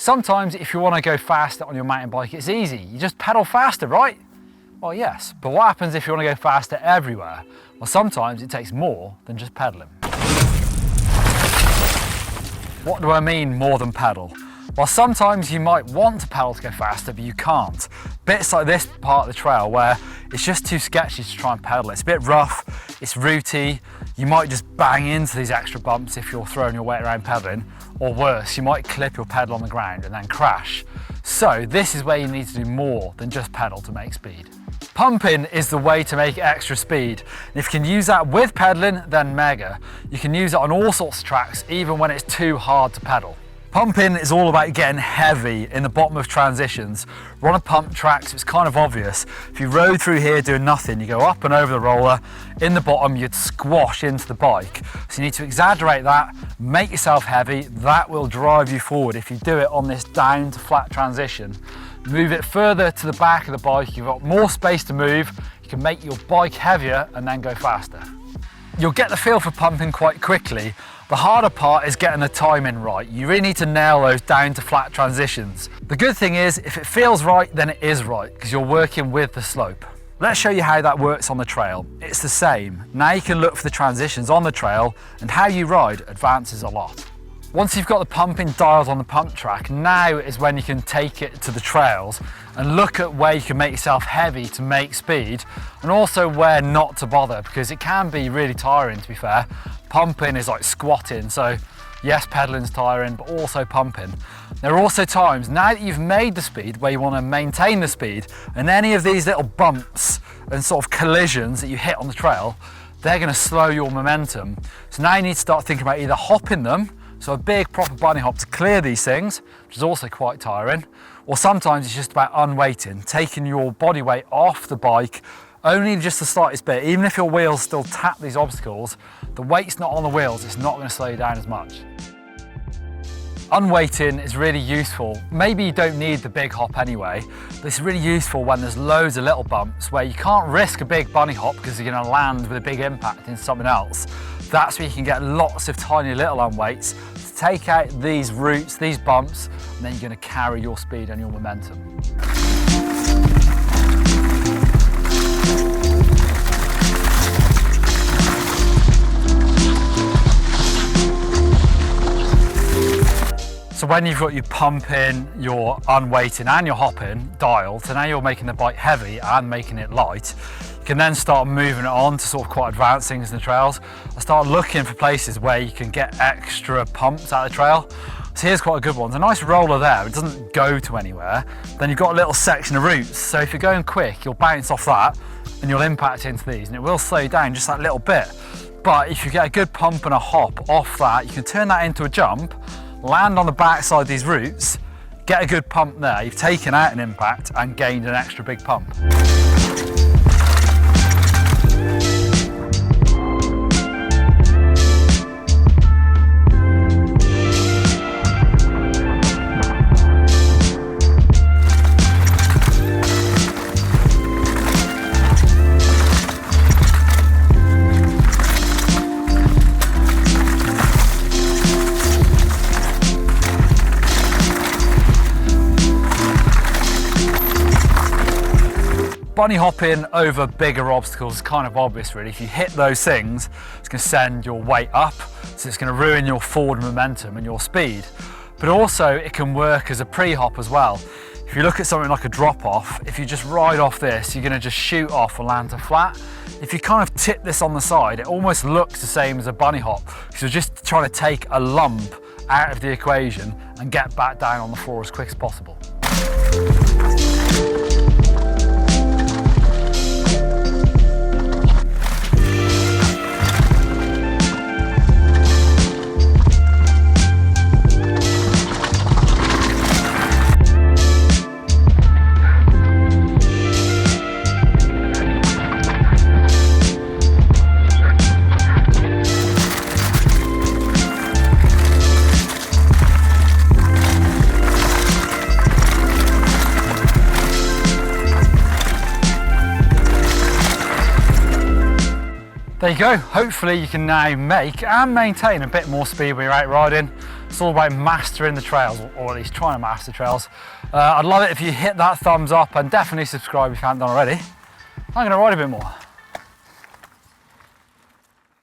Sometimes if you want to go faster on your mountain bike, it's easy. You just pedal faster, right? Well, yes, but what happens if you want to go faster everywhere? Well, sometimes it takes more than just pedaling. What do I mean more than pedal? Well, sometimes you might want to pedal to go faster, but you can't. Bits like this part of the trail where it's just too sketchy to try and pedal. It's a bit rough, it's rooty, you might just bang into these extra bumps if you're throwing your weight around pedaling, or worse, you might clip your pedal on the ground and then crash. So this is where you need to do more than just pedal to make speed. Pumping is the way to make extra speed. And if you can use that with pedaling, then mega. You can use it on all sorts of tracks, even when it's too hard to pedal. Pumping is all about getting heavy in the bottom of transitions. We're on a pump track, so it's kind of obvious. If you rode through here doing nothing, you go up and over the roller, in the bottom you'd squash into the bike. So you need to exaggerate that, make yourself heavy, that will drive you forward if you do it on this down to flat transition. Move it further to the back of the bike, you've got more space to move, you can make your bike heavier and then go faster. You'll get the feel for pumping quite quickly. The harder part is getting the timing right. You really need to nail those down to flat transitions. The good thing is, if it feels right, then it is right, because you're working with the slope. Let's show you how that works on the trail. It's the same. Now you can look for the transitions on the trail, and how you ride advances a lot. Once you've got the pumping dialed on the pump track, now is when you can take it to the trails and look at where you can make yourself heavy to make speed, and also where not to bother, because it can be really tiring, to be fair. Pumping is like squatting, so yes, pedaling's tiring, but also pumping. There are also times, now that you've made the speed, where you want to maintain the speed, and any of these little bumps and sort of collisions that you hit on the trail, they're going to slow your momentum. So now you need to start thinking about either hopping them, so a big proper bunny hop to clear these things, which is also quite tiring, or sometimes it's just about unweighting, taking your body weight off the bike, only just the slightest bit. Even if your wheels still tap these obstacles, the weight's not on the wheels, it's not going to slow you down as much. Unweighting is really useful. Maybe you don't need the big hop anyway, but it's really useful when there's loads of little bumps where you can't risk a big bunny hop because you're going to land with a big impact in something else. That's where you can get lots of tiny little unweights to take out these roots, these bumps, and then you're going to carry your speed and your momentum. So when you've got your pumping, your unweighting and your hopping dialed, so now you're making the bike heavy and making it light, you can then start moving it on to sort of quite advanced things in the trails. I start looking for places where you can get extra pumps out of the trail. So here's quite a good one. It's a nice roller there, it doesn't go to anywhere. Then you've got a little section of roots, so if you're going quick, you'll bounce off that and you'll impact into these, and it will slow you down just that little bit. But if you get a good pump and a hop off that, you can turn that into a jump, land on the backside of these roots, get a good pump there, you've taken out an impact and gained an extra big pump. Bunny hopping over bigger obstacles is kind of obvious really. If you hit those things, it's going to send your weight up, so it's going to ruin your forward momentum and your speed. But also it can work as a pre-hop as well. If you look at something like a drop-off, if you just ride off this, you're going to just shoot off and land to flat. If you kind of tip this on the side, it almost looks the same as a bunny hop, because you're just trying to take a lump out of the equation and get back down on the floor as quick as possible. There you go. Hopefully you can now make and maintain a bit more speed when you're out riding. It's all about mastering the trails, or at least trying to master the trails. I'd love it if you hit that thumbs up and definitely subscribe if you haven't done already. I'm going to ride a bit more.